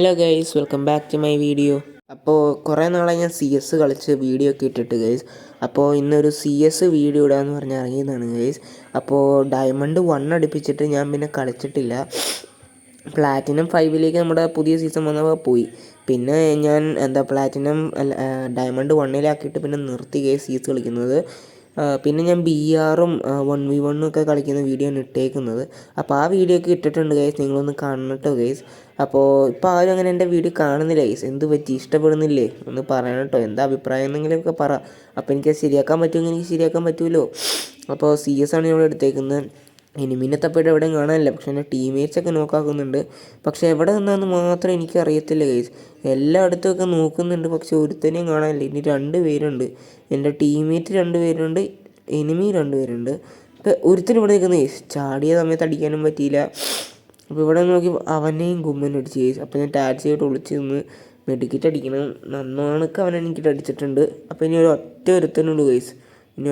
Hello guys, welcome back to my video. അപ്പോൾ കുറേ നാളായി ഞാൻ CS കളിച്ച് വീഡിയോ ഒക്കെ ഇട്ടിട്ട് ഗൈസ്. അപ്പോൾ ഇന്നൊരു CS വീഡിയോ ഇടാമെന്ന് പറഞ്ഞ് ഇറങ്ങിയതാണ് ഗൈസ്. അപ്പോൾ ഡയമണ്ട് 1 അടുപ്പിച്ചിട്ട് ഞാൻ പിന്നെ കളിച്ചിട്ടില്ല. പ്ലാറ്റിനം 5ലേക്ക് നമ്മുടെ പുതിയ സീസൺ വന്നപ്പോൾ പോയി. പിന്നെ ഞാൻ പ്ലാറ്റിനം ഡയമണ്ട് 1ലാക്കിയിട്ട് പിന്നെ നിർത്തി ഗൈസ് CS കളിക്കുന്നത്. പിന്നെ ഞാൻ BRും 1v1 ഒക്കെ കളിക്കുന്ന വീഡിയോ ആണ് ഇട്ടേക്കുന്നത്. അപ്പോൾ ആ വീഡിയോ ഒക്കെ ഇട്ടിട്ടുണ്ട് ഗൈസ്, നിങ്ങളൊന്ന് കാണട്ടോ ഗൈസ്. അപ്പോൾ ഇപ്പോൾ ആരും അങ്ങനെ എൻ്റെ വീഡിയോ കാണുന്നില്ല ഗൈസ്. എന്ത് പറ്റി, ഇഷ്ടപ്പെടുന്നില്ലേ? ഒന്ന് പറയണം കേട്ടോ, എന്താ അഭിപ്രായം എന്തെങ്കിലുമൊക്കെ പറ. അപ്പോൾ എനിക്കത് ശരിയാക്കാൻ പറ്റുമെങ്കിൽ എനിക്ക് ശരിയാക്കാൻ പറ്റുമല്ലോ. അപ്പോൾ CS ആണ് ഇവിടെ എടുത്തേക്കുന്നത്. എനിമീനെ തപ്പിയിട്ട് എവിടെയും കാണാനില്ല, പക്ഷേ എൻ്റെ ടീംമേറ്റ്സൊക്കെ നോക്കാക്കുന്നുണ്ട്. പക്ഷേ എവിടെ നിന്നാന്ന് മാത്രം എനിക്കറിയത്തില്ല ഗൈസ്. എല്ലായിടത്തുമൊക്കെ നോക്കുന്നുണ്ട്, പക്ഷെ ഒരുത്തനെയും കാണാനില്ല. ഇനി 2 പേരുണ്ട്, എൻ്റെ ടീംമേറ്റ് 2 പേരുണ്ട്, എനിമി 2 പേരുണ്ട്. ഇപ്പോൾ ഒരുത്തനും ഇവിടെ നിൽക്കുന്നത് ഗൈസ്. ചാടിയ സമയത്ത് അടിക്കാനും പറ്റിയില്ല. അപ്പോൾ ഇവിടെ നോക്കി അവനെയും ഗുമ്മനടിച്ച് ഗൈസ്. അപ്പോൾ ഞാൻ ടാക്സിയായിട്ട് ഒളിച്ച് നിന്ന് മെഡിക്കറ്റ് അടിക്കണം. നന്നാണൊക്കെ അവൻ എനിക്കിട്ട് അടിച്ചിട്ടുണ്ട്. അപ്പോൾ ഇനി ഒരുത്തനുള്ളൂ ഗൈസ്. ഇനി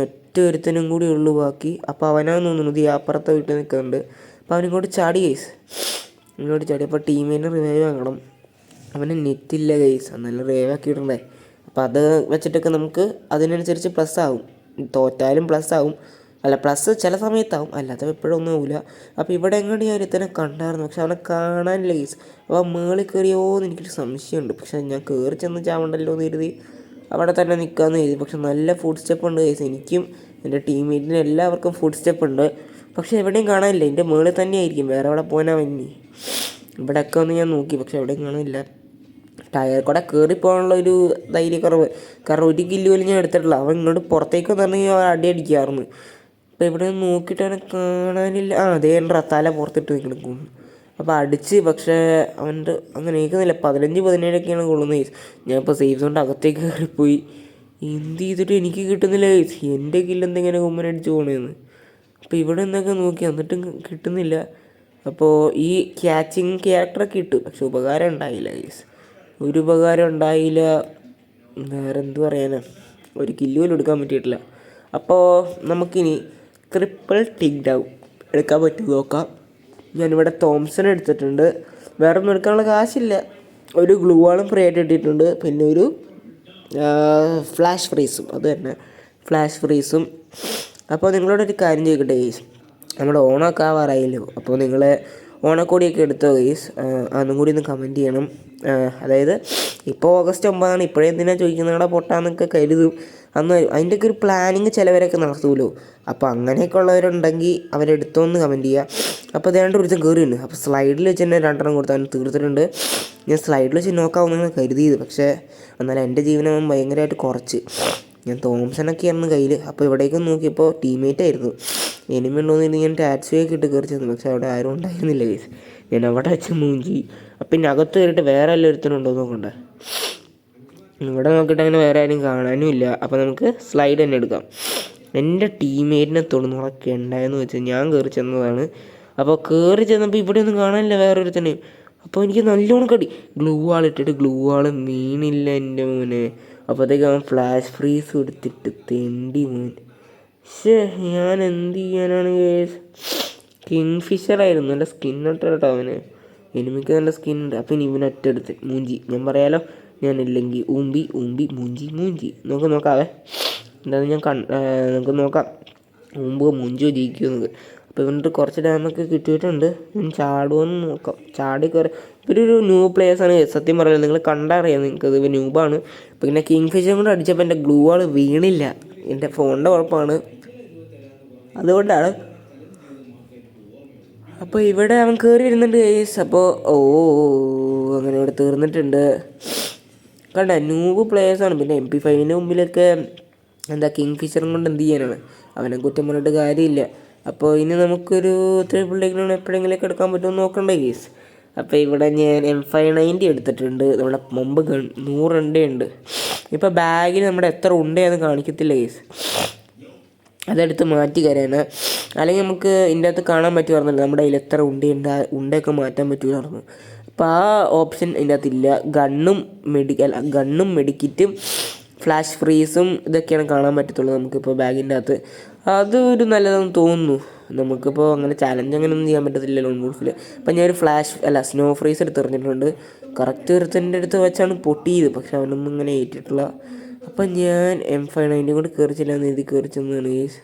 ഒരുത്തനും കൂടി ഉള്ളു ബാക്കി. അപ്പോൾ അവനാന്ന് തോന്നുന്നത് ഈ അപ്പുറത്തെ വീട്ടിൽ നിൽക്കുന്നുണ്ട്. അപ്പോൾ അവനിങ്ങോട്ട് ചാടി ഗൈസ്, ഇങ്ങോട്ട് ചാടി. അപ്പോൾ ടീമിനെ റിവൈവ് ആക്കണം. അവന് നെറ്റില്ല ഗൈസ്, നല്ല റിവൈവ് ആക്കിയിട്ടുണ്ടേ. അപ്പോൾ അത് വെച്ചിട്ടൊക്കെ നമുക്ക് അതിനനുസരിച്ച് പ്ലസ് ആവും. തോറ്റാലും പ്ലസ് ആവും, അല്ല പ്ലസ് ചില സമയത്താവും, അല്ലാതെ എപ്പോഴൊന്നും ആവില്ല. അപ്പോൾ ഇവിടെ എങ്ങോട്ട് ഞാൻ ഒരുത്തനെ കണ്ടായിരുന്നു, പക്ഷെ അവനെ കാണാനില്ല ഗൈസ്. അപ്പോൾ മേളിൽ കയറിയോ എന്ന് എനിക്കൊരു സംശയമുണ്ട്. പക്ഷെ ഞാൻ കയറി ചെന്ന് ചാവണ്ടല്ലോ എന്ന് കരുതി അവിടെ തന്നെ നിൽക്കാമെന്ന് കരുതി. പക്ഷെ നല്ല ഫുഡ് സ്റ്റെപ്പ് ഉണ്ട് ഗൈസ്. എനിക്കും എൻ്റെ ടീംമേറ്റിനും എല്ലാവർക്കും ഫുഡ് സ്റ്റെപ്പ് ഉണ്ട്. പക്ഷെ എവിടെയും കാണാനില്ല. എൻ്റെ മേളിൽ തന്നെ ആയിരിക്കും, വേറെ എവിടെ പോകാനാ വന്നി. ഇവിടെയൊക്കെ ഒന്ന് ഞാൻ നോക്കി, പക്ഷെ എവിടെയും കാണില്ല. ടയർ കൂടെ കയറിപ്പോകാനുള്ള ഒരു ധൈര്യക്കുറവ്, കാരണം 1 കില്ല് പോലും ഞാൻ എടുത്തിട്ടില്ല. അവൻ ഇങ്ങോട്ട് പുറത്തേക്ക് വന്നിട്ടുണ്ടെങ്കിൽ അവൻ അടി അടിക്കാറുണ്ട്. അപ്പോൾ ഇവിടെ നോക്കിയിട്ട് അവനെ കാണാനില്ല. അതേ തല പുറത്തിട്ട് നിൽക്കും. അപ്പോൾ അടിച്ച്, പക്ഷേ അവൻ്റെ അങ്ങനെ കേൾക്കുന്നില്ല. 15-17ഒക്കെയാണ് കൊള്ളുന്നത് ഗൈസ്. ഞാനിപ്പോൾ സേഫ് സോണിൻ്റെ അകത്തേക്ക് കയറിപ്പോയി. എന്ത് ചെയ്തിട്ട് എനിക്ക് കിട്ടുന്നില്ല ഗൈസ്. എൻ്റെ കില്ല് എന്തെങ്കിലും കുമ്മനടിച്ച് പോകണമെന്ന്. അപ്പോൾ ഇവിടെ നിന്നൊക്കെ നോക്കി, എന്നിട്ടും കിട്ടുന്നില്ല. അപ്പോൾ ഈ ക്യാച്ചിങ് ക്യാരക്ടറൊക്കെ ഇട്ടു, പക്ഷെ ഉപകാരം ഉണ്ടായില്ല ഗൈസ്. ഒരു ഉപകാരം ഉണ്ടായില്ല. വേറെ എന്ത് പറയാനാ, ഒരു കില്ല് പോലും എടുക്കാൻ പറ്റിയിട്ടില്ല. അപ്പോൾ നമുക്കിനി ട്രിപ്പിൾ ടിക് ഡൗൺ എടുക്കാൻ പറ്റുമോ നോക്കാം. ഞാനിവിടെ തോംസൺ എടുത്തിട്ടുണ്ട്. വേറെ ഒന്നും എടുക്കാനുള്ള കാശില്ല. ഒരു ഗ്ലൂ വാളും ഫ്രീ ആയിട്ട് ഇട്ടിട്ടുണ്ട്. പിന്നെ ഒരു ഫ്ലാഷ് ഫ്രീസും, അത് തന്നെ ഫ്ലാഷ് ഫ്രീസും. അപ്പോൾ നിങ്ങളോടൊരു കാര്യം ചോദിക്കട്ടെ ഗൈസ്, നമ്മുടെ ഓണമൊക്കെ ആവാറായില്ലോ. അപ്പോൾ നിങ്ങൾ ഓണക്കോടിയൊക്കെ എടുത്തോ ഗൈസ്? അതും കൂടി ഒന്ന് കമൻറ്റ് ചെയ്യണം. അതായത് ഇപ്പോൾ ഓഗസ്റ്റ് 9 ഇപ്പോഴേ എന്തിനാണ് ചോദിക്കുന്നത്, നിങ്ങളുടെ പൊട്ടാന്നൊക്കെ കരുതും. അന്ന് അതിൻ്റെയൊക്കെ ഒരു പ്ലാനിങ് ചിലവരൊക്കെ നടത്തുമല്ലോ. അപ്പോൾ അങ്ങനെയൊക്കെ ഉള്ളവരുണ്ടെങ്കിൽ അവരെടുത്തോന്ന് കമൻറ്റ് ചെയ്യുക. അപ്പോൾ അതേണ്ട ഒരു ദിവസം കയറിയുണ്ട്. അപ്പോൾ സ്ലൈഡിൽ വെച്ച് തന്നെ 2 കൊടുത്താൽ തീർത്തിട്ടുണ്ട്. ഞാൻ സ്ലൈഡിൽ വെച്ച് നോക്കാവുന്ന കരുതിയത്, പക്ഷേ എന്നാലും എൻ്റെ ജീവനം ഭയങ്കരമായിട്ട് കുറച്ച്. ഞാൻ തോംസണൊക്കെയായിരുന്നു കയ്യിൽ. അപ്പോൾ ഇവിടേക്കും നോക്കിയപ്പോൾ ടീംമേറ്റ് ആയിരുന്നു. എനിമി ഉണ്ടോയെന്ന് ഞാൻ ടാക്സിയൊക്കെ ഇട്ട് കയറി ചെന്നു, പക്ഷേ അവിടെ ആരും ഉണ്ടായിരുന്നില്ല ഗൈസ്. ഞാൻ അവിടെ വെച്ച് മൂഞ്ചി. അപ്പം പിന്നെ അകത്ത് കയറിയിട്ട് വേറെ എല്ലാവരുത്തനുണ്ടോ നോക്കണ്ടേ. ഇവിടെ നോക്കിയിട്ട് അങ്ങനെ വേറെ ആരും കാണാനും ഇല്ല. അപ്പോൾ നമുക്ക് സ്ലൈഡ് തന്നെ എടുക്കാം. എൻ്റെ ടീംമേറ്റിനെ തൊടുന്നതൊക്കെ ഉണ്ടായെന്ന് വെച്ചാൽ ഞാൻ കയറി ചെന്നതാണ്. അപ്പോൾ കയറി ചെന്നപ്പോൾ ഇവിടെ ഒന്നും കാണാനില്ല വേറൊരുത്തനെ. അപ്പോൾ എനിക്ക് നല്ലോണം കടി. ഗ്ലൂ വാൾ ഇട്ടിട്ട് ഗ്ലൂ വാൾ വീണില്ല എൻ്റെ മോനെ. അപ്പോഴത്തേക്ക് അവൻ ഫ്ലാഷ് ഫ്രീസ് എടുത്തിട്ട് തെണ്ടി മോൻ. പക്ഷേ ഞാൻ എന്ത് ചെയ്യാനാണ് ഗൈസ്. കിങ് ഫിഷറായിരുന്നു, നല്ല സ്കിന്നിട്ട് കേട്ടോ അവന്. എനിമിക്ക് നല്ല സ്കിന്നുണ്ട്. അപ്പോൾ ഇനി ഇവനൊറ്റെടുത്ത് മൂഞ്ചി. ഞാൻ പറയാലോ, ഞാനില്ലെങ്കിൽ ഊമ്പി മൂഞ്ചി. നോക്കാവേ എന്താണെന്ന് നമുക്ക് നോക്കാം, ഊമ്പോ മൂഞ്ചോ ജയിക്കുമെന്നത്. അപ്പോൾ ഇവനിട്ട് കുറച്ച് ഡാമൊക്കെ കിട്ടിയിട്ടുണ്ട്. ഞാൻ ചാടുമെന്ന് നോക്കാം. ചാടി കയറി ഇവരൊരു ന്യൂ പ്ലേയേഴ്സാണ് സത്യം പറയുന്നത്. നിങ്ങൾ കണ്ടറിയാം നിങ്ങൾക്കത്, ഇവ ന്യൂബാണ്. അപ്പോൾ പിന്നെ കിങ് ഫിഷറും കൂടെ അടിച്ചപ്പോൾ എൻ്റെ ഗ്ലൂ വാൾ വീണില്ല. എൻ്റെ ഫോണിൻ്റെ കുഴപ്പമാണ്, അതുകൊണ്ടാണ്. അപ്പോൾ ഇവിടെ അവൻ കയറി വരുന്നുണ്ട് ഗൈസ്. അപ്പോൾ അങ്ങനെ ഇവിടെ തീർന്നിട്ടുണ്ട്. കണ്ട ന്യൂബ് പ്ലേയേഴ്സാണ്. പിന്നെ MP5ൻ്റെ മുമ്പിലൊക്കെ കിങ് ഫിഷറും കൊണ്ട് എന്ത് ചെയ്യാനാണ്, അവനെ കുറ്റം പറഞ്ഞിട്ട് കാര്യമില്ല. അപ്പോൾ ഇനി നമുക്കൊരു ട്രിപ്പിൾ ടിക് എപ്പോഴെങ്കിലൊക്കെ എടുക്കാൻ പറ്റുമെന്ന് നോക്കണ്ടേ ഗൈസ്. അപ്പോൾ ഇവിടെ ഞാൻ M590 എടുത്തിട്ടുണ്ട്. നമ്മുടെ മുമ്പ് 100 ഉണ്ടയുണ്ട്. ഇപ്പോൾ ബാഗിൽ നമ്മുടെ എത്ര ഉണ്ടയെന്ന് കാണിക്കത്തില്ല ഗൈസ്, അതെടുത്ത് മാറ്റി കയറാണ്. അല്ലെങ്കിൽ നമുക്ക് ഇതിൻ്റെ അകത്ത് കാണാൻ പറ്റുമായിരുന്നല്ലോ നമ്മുടെ കയ്യിൽ എത്ര ഉണ്ടയൊക്കെ മാറ്റാൻ പറ്റുമായിരുന്നു. അപ്പോൾ ആ ഓപ്ഷൻ ഇതിൻ്റെ അകത്തില്ല. ഗണ്ണും മെഡിക്കിറ്റും ഫ്ലാഷ് ഫ്രീസും ഇതൊക്കെയാണ് കാണാൻ പറ്റത്തുള്ളൂ നമുക്കിപ്പോൾ ബാഗിൻ്റെ അകത്ത്. അതൊരു നല്ലതെന്ന് തോന്നുന്നു. നമുക്കിപ്പോൾ അങ്ങനെ ചാലഞ്ച് അങ്ങനെ ഒന്നും ചെയ്യാൻ പറ്റത്തില്ല ലോൺ വോൾഫിൽ. അപ്പം ഞാനൊരു സ്നോ ഫ്രീസ് എടുത്ത് എറിഞ്ഞിട്ടുണ്ട്. കറക്റ്റ് ഒരുത്തൻ്റെ അടുത്ത് വെച്ചാണ് പൊട്ടിയത്, പക്ഷെ അവനൊന്നും ഇങ്ങനെ ഏറ്റിട്ടില്ല. അപ്പം ഞാൻ M590 കൊണ്ട് കയറിച്ചില്ല എന്ന് എഴുതി കയറി ചെന്നാണ് ഗൈസ്.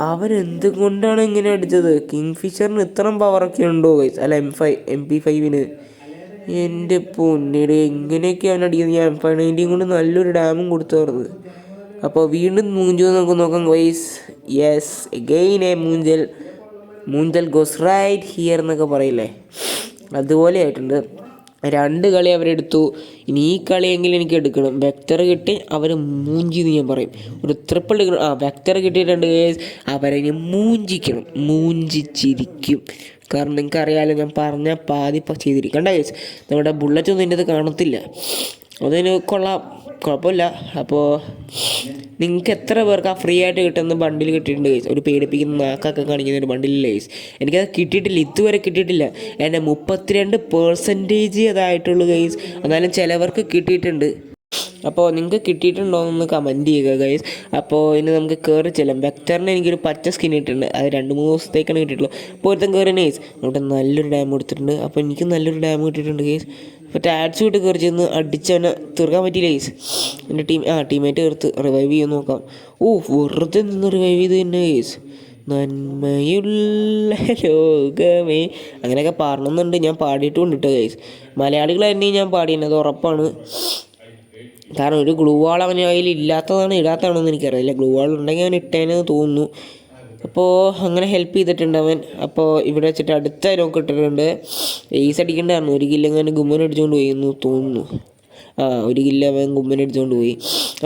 അവരെന്തുകൊണ്ടാണ് ഇങ്ങനെ അടിച്ചത്? കിങ് ഫിഷറിന് ഇത്രയും പവറൊക്കെ ഉണ്ടോ ഗൈസ്? അല്ല MP5-ന്. എൻ്റെ പൊന്നിടെ എങ്ങനെയൊക്കെ അവൻ അടിക്കുന്നത്. ഞാൻ M590 കൊണ്ട് നല്ലൊരു ഡാമും കൊടുത്തായിരുന്നു. അപ്പോൾ വീണ്ടും മൂഞ്ചു നമുക്ക് നോക്കാം ഗൈസ്. യെസ്, എഗെയിൻ എ മൂഞ്ചൽ ഗോസ് റൈറ്റ് ഹിയർ എന്നൊക്കെ പറയില്ലേ, അതുപോലെ ആയിട്ടുണ്ട്. 2 കളി അവരെടുത്തു. ഇനി ഈ കളിയെങ്കിലും എനിക്ക് എടുക്കണം. വെക്ടർ കിട്ടി അവർ മൂഞ്ചിന്ന് ഞാൻ പറയും. ഒരു ട്രിപ്പിൾ വെക്ടർ കിട്ടിയിട്ടുണ്ട് ഗൈസ്. അവരെ മൂഞ്ചിക്കണം, മൂഞ്ചിച്ചിരിക്കും. കാരണം നിങ്ങൾക്ക് അറിയാമല്ലോ, ഞാൻ പറഞ്ഞ പാതി ചെയ്തിരിക്കും. കണ്ട ഗൈസ്, നമ്മുടെ ബുള്ളറ്റൊന്നും എൻ്റെ അത് കാണത്തില്ല. അതിന് കുഴപ്പമില്ല. അപ്പോൾ നിങ്ങൾക്ക് എത്ര പേർക്ക് ആ ഫ്രീ ആയിട്ട് കിട്ടുന്ന ബണ്ടിൽ കിട്ടിയിട്ടുണ്ട് ഗൈസ്? ഒരു പേടിപ്പിക്കുന്ന നാക്കൊക്കെ കാണിക്കുന്ന ഒരു ബണ്ടിലില്ല ഗൈസ്. എനിക്കത് കിട്ടിയിട്ടില്ല, ഇതുവരെ കിട്ടിയിട്ടില്ല. എൻ്റെ 32% അതായിട്ടുള്ളൂ ഗൈസ്. എന്നാലും ചിലവർക്ക് കിട്ടിയിട്ടുണ്ട്. അപ്പോൾ നിങ്ങൾക്ക് കിട്ടിയിട്ടുണ്ടോ എന്നൊന്ന് കമൻറ്റ് ചെയ്യുക ഗൈസ്. അപ്പോൾ ഇനി നമുക്ക് കയറി ചെല്ലാം. വെക്ടറിന് എനിക്കൊരു പച്ച സ്കിൻ ഇട്ടിട്ടുണ്ട്. അത് 2-3 ദിവസത്തേക്കാണ് കിട്ടിയിട്ടുള്ളൂ. അപ്പോൾ ഒരുത്തൻ കയറി ഗൈസ് അവിടെ നല്ലൊരു ഡാം കൊടുത്തിട്ടുണ്ട്. അപ്പോൾ എനിക്ക് നല്ലൊരു ഡാം കിട്ടിയിട്ടുണ്ട് ഗൈസ്. അപ്പോൾ ടാറ്റ്സ് വിട്ട് കയറി ചെന്ന് അടിച്ചവനെ തീർക്കാൻ പറ്റിയില്ല ഗൈസ്. എൻ്റെ ടീമേറ്റ് എടുത്ത് റിവൈവ് ചെയ്യാൻ നോക്കാം. വെറുതെ നിന്ന് റിവൈവ് ചെയ്ത് തന്നെ ഗൈസ്. നന്മയുള്ള ലോകമേ അങ്ങനെയൊക്കെ പാടണമെന്നുണ്ട്. ഞാൻ പാടിയിട്ടും കേട്ടോ ഗൈസ്. മലയാളികൾ തന്നെ ഞാൻ പാടിയത് ഉറപ്പാണ്. കാരണം ഒരു ഗ്ലൂ വാൾ അവന് അതിൽ ഇടാത്തതാണെന്ന് എനിക്കറിയില്ല. ഗ്ലൂ വാൾ ഉണ്ടെങ്കിൽ അവൻ ഇട്ടേനെന്ന് തോന്നുന്നു. അപ്പോൾ അങ്ങനെ ഹെൽപ്പ് ചെയ്തിട്ടുണ്ട് അവൻ. അപ്പോൾ ഇവിടെ വെച്ചിട്ട് അടുത്ത നോക്ക് ഇട്ടിട്ടുണ്ട്. ഏസ് അടിക്കേണ്ടതാണ്. 1 കില്ല് അങ്ങനെ ഗുമ്മൻ അടിച്ചുകൊണ്ട് പോയി എന്ന് തോന്നുന്നു. 1 കില്ല് അവൻ ഗുമ്മൻ അടിച്ചുകൊണ്ട് പോയി.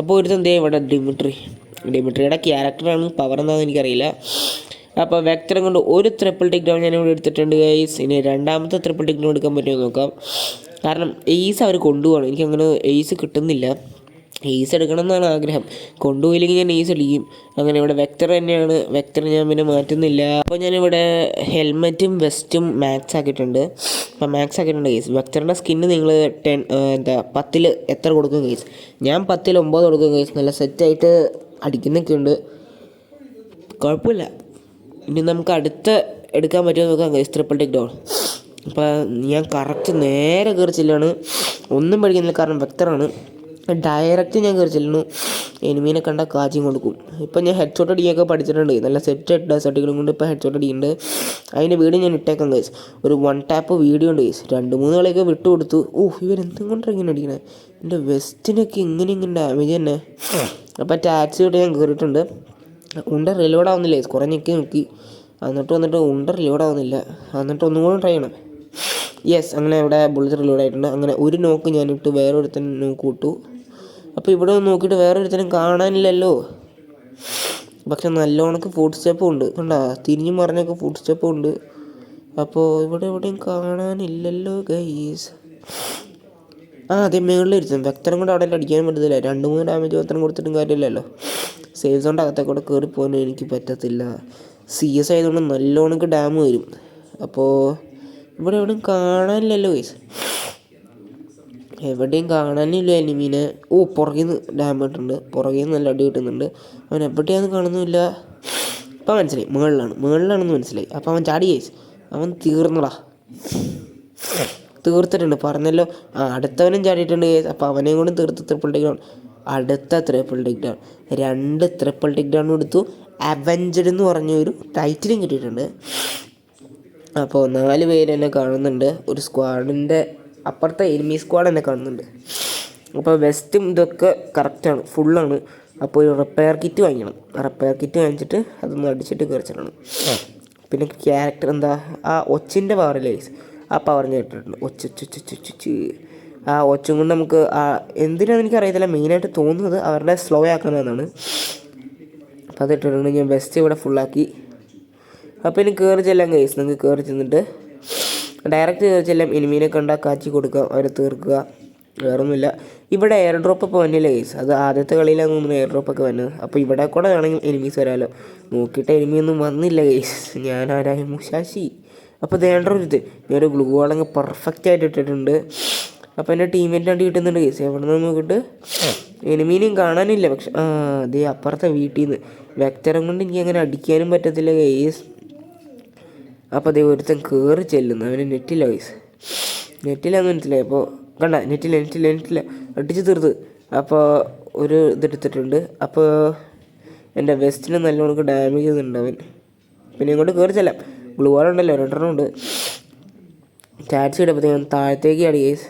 അപ്പോൾ ഒരുത്തൻ ദേ ഇവിടെ ഡിമിട്രിയുടെ ക്യാരക്ടറാണ്. പവർ എന്താണെന്ന് എനിക്കറിയില്ല. അപ്പോൾ വെക്ടറും കൊണ്ട് ഒരു ട്രിപ്പിൾ ടിക്ക് ഡൗൺ ഞാനിവിടെ എടുത്തിട്ടുണ്ട് ഗൈസ്. ഇനി രണ്ടാമത്തെ ട്രിപ്പിൾ ടിക്ക് ഡൗൺ എടുക്കാൻ പറ്റുമോ നോക്കാം. കാരണം എയ്സ് അവർ കൊണ്ടുപോകണം. എനിക്കങ്ങനെ എയ്സ് കിട്ടുന്നില്ല. എയ്സ് എടുക്കണം എന്നാണ് ആഗ്രഹം. കൊണ്ടുപോയില്ലെങ്കിൽ ഞാൻ എയ്സ് അടിക്കും. അങ്ങനെ ഇവിടെ വെക്ടർ തന്നെയാണ്. വെക്ടർ ഞാൻ പിന്നെ മാറ്റുന്നില്ല. അപ്പോൾ ഞാനിവിടെ ഹെൽമെറ്റും വെസ്റ്റും മാക്സ് ആക്കിയിട്ടുണ്ട്. അപ്പോൾ മാക്സ് ആക്കിയിട്ടുണ്ട് ഗൈസ്. വെക്ടറിൻ്റെ സ്കിന്ന് നിങ്ങൾ 10-ൽ എത്ര കൊടുക്കും ഗൈസ്? ഞാൻ 10-ൽ 9 കൊടുക്കും ഗൈസ്. നല്ല സെറ്റായിട്ട് അടിക്കുന്നൊക്കെ ഉണ്ട്, കുഴപ്പമില്ല. ഇനി നമുക്ക് അടുത്ത എടുക്കാൻ പറ്റുമോ നോക്കാം ഗൈസ്. Triple tick down. അപ്പോൾ ഞാൻ കറക്റ്റ് നേരെ കയറി ചെല്ലുകയാണ്. ഒന്നും പഠിക്കുന്നില്ല, കാരണം വെക്ടറാണ്. ഡയറക്റ്റ് ഞാൻ കയറി ചെല്ലുന്നു. എനിമീനെ കണ്ടാൽ കാച്ചിയും കൊടുക്കും. ഇപ്പം ഞാൻ ഹെഡ് ഷോട്ട് അടിയൊക്കെ പഠിച്ചിട്ടുണ്ട്. നല്ല സെറ്റ് ഡെസേർട്ടുകളും കൊണ്ട് ഇപ്പോൾ ഹെഡ് ഷോട്ട് അടിയുണ്ട്. അതിൻ്റെ വീഡിയോ ഞാൻ ഇട്ടേക്കാം ഗൈസ്. ഒരു 1 ടാപ്പ് വീഡിയോ ഉണ്ട് ഗൈസ്. 2-3 കളിയൊക്കെ വിട്ടു കൊടുത്തു. ഇവരെന്തും കൊണ്ടാണ് ഇങ്ങനെ അടിക്കണേ? എൻ്റെ വെസ്റ്റിനൊക്കെ ഇങ്ങനെ ഡാമേജ് തന്നെ. അപ്പോൾ ടാക്സി കൊണ്ട് ഞാൻ കയറിയിട്ടുണ്ട്. റിലോഡ് ആവുന്നില്ല ഗൈസ്. കുറേ നോക്കി എന്നിട്ട് റിലോഡ് ആവുന്നില്ല. എന്നിട്ട് ഒന്നുകൂടെ ട്രൈ ചെയ്യണം. യെസ്, അങ്ങനെ ഇവിടെ ബുള്ളറ്റ് റിലോഡ് ആയിട്ടുണ്ട്. അങ്ങനെ ഒരു നോക്ക് ഞാനിട്ട് വേറൊരുത്തൻ നോക്ക് വിട്ടു. അപ്പോൾ ഇവിടെ നോക്കിയിട്ട് വേറൊരുത്തനും കാണാനില്ലല്ലോ. പക്ഷെ നല്ലോണക്ക് ഫുഡ് സ്റ്റെപ്പും ഉണ്ട്. കണ്ടാ, തിരിഞ്ഞു മറിഞ്ഞൊക്കെ ഫുഡ് സ്റ്റെപ്പും ഉണ്ട്. അപ്പോൾ ഇവിടെ എവിടെയും കാണാനില്ലല്ലോ ഗൈസ്. അതെ, മേളിലിരുത്തും. വെക്ടറും കൂടെ അവിടെ അടിക്കാനും പറ്റത്തില്ല. 2-3 ഡാമേജ് മാത്രം കൊടുത്തിട്ടും കാര്യമില്ലല്ലോ. സേഫ് സോണിൻ്റെ അകത്തേക്കൂടെ കയറി പോകാനും എനിക്ക് പറ്റത്തില്ല. CS ആയതുകൊണ്ട് നല്ലോണക്ക് ഡാം വരും. അപ്പോൾ ഇവിടെ എവിടെയും കാണാനില്ലല്ലോ ഗൈസ്. എവിടെയും കാണാനില്ല എനിമീനെ. പുറകിൽ നിന്ന് ഡാം ഇട്ടിട്ടുണ്ട്. പുറകിൽ നിന്ന് നല്ല അടി കിട്ടുന്നുണ്ട്. അവൻ എവിടെയാണെന്ന് കാണുന്നില്ല. ഇപ്പം മനസ്സിലായി, മുകളിലാണെന്ന് മനസ്സിലായി. അപ്പോൾ അവൻ ചാടി ഗൈസ്. അവൻ തീർത്തിട്ടുണ്ട്, പറഞ്ഞല്ലോ. അടുത്തവനും ചാടിയിട്ടുണ്ട് ഗൈസ്. അപ്പോൾ അവനെയും കൂടെ തീർത്ത് ട്രിപ്പിൾ ടിക്ക് ഡൗൺ. അടുത്ത triple tick down. 2 triple tick down എടുത്തു. അവെഞ്ചഡ് എന്ന് പറഞ്ഞൊരു ടൈറ്റിലും കിട്ടിയിട്ടുണ്ട്. അപ്പോൾ 4 പേര് എന്നെ കാണുന്നുണ്ട്. ഒരു സ്ക്വാഡിൻ്റെ അപ്പുറത്തെ എനിമി സ്ക്വാഡ് എന്നെ കാണുന്നുണ്ട്. അപ്പോൾ വെസ്റ്റും ഇതൊക്കെ കറക്റ്റാണ്, ഫുള്ളാണ്. അപ്പോൾ ഒരു റിപ്പയർ കിറ്റ് വാങ്ങിക്കണം. റിപ്പയർ കിറ്റ് വാങ്ങിച്ചിട്ട് അതൊന്ന് അടിച്ചിട്ട് കയറിച്ചിടണം. പിന്നെ ക്യാരക്ടർ എന്താ, ഒച്ചിൻ്റെ പവറില്ലേ ഗൈസ്, ആ പവർ ഞാൻ ഇട്ടിട്ടുണ്ട്. ഒച്ചും കൊണ്ട് നമുക്ക് എന്തിനാണെന്ന് എനിക്കറിയത്തില്ല. മെയിനായിട്ട് തോന്നുന്നത് അവരുടെ സ്ലോ ആക്കാനാണ്. അപ്പോൾ അത് ഇട്ടിട്ടുണ്ട്. ഞാൻ വെസ്റ്റ് ഇവിടെ ഫുള്ളാക്കി. അപ്പോൾ ഇനി കയറി ചെല്ലാം ഗൈസ്. നിങ്ങൾക്ക് കയറി ചെന്നിട്ട് ഡയറക്റ്റ് കയറി ചെല്ലാം. എനിമീനെ കണ്ടാൽ കാച്ചി കൊടുക്കുക, അവരെ തീർക്കുക, വേറൊന്നുമില്ല. ഇവിടെ എയർ ഡ്രോപ്പ് ഇപ്പോൾ വന്നില്ല ഗൈസ്. അത് ആദ്യത്തെ കളിയിലാണ് തോന്നുന്നു എയർ ഡ്രോപ്പൊക്കെ വന്നത്. അപ്പോൾ ഇവിടെ കൂടെ വേണമെങ്കിൽ എനിമീസ് വരാമല്ലോ. നോക്കിയിട്ട് എനിമിയൊന്നും വന്നില്ല ഗൈസ്. ഞാൻ ആരായ മുഷാശി. അപ്പോൾ വേണ്ടൊരുത് ഞാനൊരു ഗ്ലൂ വാളങ്ങ് പെർഫെക്റ്റ് ആയിട്ട് ഇട്ടിട്ടുണ്ട്. അപ്പോൾ എൻ്റെ ടീമേറ്റ് അടി കിട്ടുന്നുണ്ട് ഗൈസ്. എവിടെ നിന്ന് നോക്കിയിട്ട് എനിമീനും കാണാനില്ല. പക്ഷെ അതേ അപ്പുറത്തെ വീട്ടിൽ നിന്ന് വെക്ടറും കൊണ്ട് എനിക്ക് അങ്ങനെ അടിക്കാനും പറ്റത്തില്ല ഗൈസ്. അപ്പോൾ അതേ ഒരുത്തൻ കയറി ചെല്ലുന്നു. അവന് നെറ്റില്ല ഗൈസ്, നെറ്റില്ലാന്ന് മനസ്സിലായി. അപ്പോൾ കണ്ട നെറ്റില്ല അടിച്ച് തീർത്ത്. അപ്പോൾ ഒരു ഇതെടുത്തിട്ടുണ്ട്. അപ്പോൾ എൻ്റെ വെസ്റ്റിന് നല്ലോണം ഡാമേജ് ചെയ്യുന്നുണ്ട് അവൻ. പിന്നെ ഇങ്ങോട്ട് കയറി ചെല്ലാം. ഗ്ലൂ വാൾ ഉണ്ടല്ലോ, 2 ഉണ്ട്. ടാക്സി ഇടപ്പോൾ ഞാൻ താഴത്തേക്ക് അടി ഗൈസ്,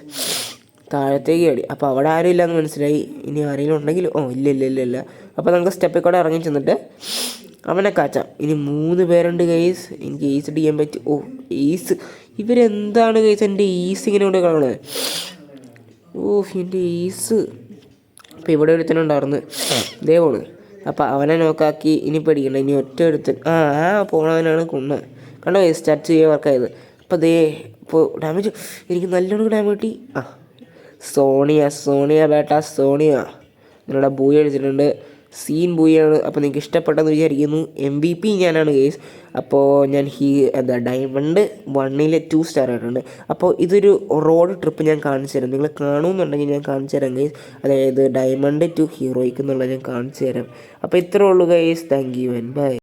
താഴത്തേക്ക് അടി. അപ്പോൾ അവിടെ ആരും ഇല്ലയെന്ന് മനസ്സിലായി. ഇനി ആരെങ്കിലും ഉണ്ടെങ്കിൽ ഇല്ല. അപ്പോൾ നമുക്ക് സ്റ്റെപ്പിൽ കൂടെ ഇറങ്ങി ചെന്നിട്ട് അവനെ കാച്ചാം. ഇനി 3 പേരുണ്ട് ഗൈസ്. എനിക്ക് ഈസ് ചെയ്യാൻ പറ്റും. ഈസ് ഇവരെന്താണ് ഗൈസ് എൻ്റെ ഈസ് ഇങ്ങനെ കൊണ്ട് കാണുന്നത്? എൻ്റെ ഈസ്. അപ്പോൾ ഇവിടെ ഒരുത്തനുണ്ടായിരുന്നു, ഇതേ പോണ്. അപ്പോൾ അവനെ നോക്കാക്കി. ഇനി പേടിക്കണ്ട, ഇനി ഒറ്റ ഒരുത്തൻ പോണവനാണ് കൊന്ന്. കണ്ടോ ഗൈസ്, സ്റ്റാർട്ട് ചെയ്യാൻ വർക്കായത്. അപ്പോൾ ഇപ്പോൾ ഡാമേജ് എനിക്ക് നല്ലോണം ഡാമേജ് കിട്ടി. സോണിയ സോണിയ നിങ്ങളുടെ ബൂയ അടിച്ചിട്ടുണ്ട്. സീൻ ബൂയാണ്. അപ്പോൾ നിങ്ങൾക്ക് ഇഷ്ടപ്പെട്ടെന്ന് വിചാരിക്കുന്നു. MVP ഞാനാണ് ഗൈസ്. അപ്പോൾ ഞാൻ ഡയമണ്ട് 1 2 സ്റ്റാർ ആയിട്ടുണ്ട്. അപ്പോൾ ഇതൊരു റോഡ് ട്രിപ്പ് ഞാൻ കാണിച്ചു തരാം. നിങ്ങൾ കാണുമെന്നുണ്ടെങ്കിൽ ഞാൻ കാണിച്ചു തരാം ഗൈസ്. അതായത് ഡയമണ്ട് ടു ഹീറോയ്ക്ക് എന്നുള്ളത് ഞാൻ കാണിച്ചു തരാം. അപ്പോൾ ഇത്രേ ഉള്ളൂ guys. Thank you and by.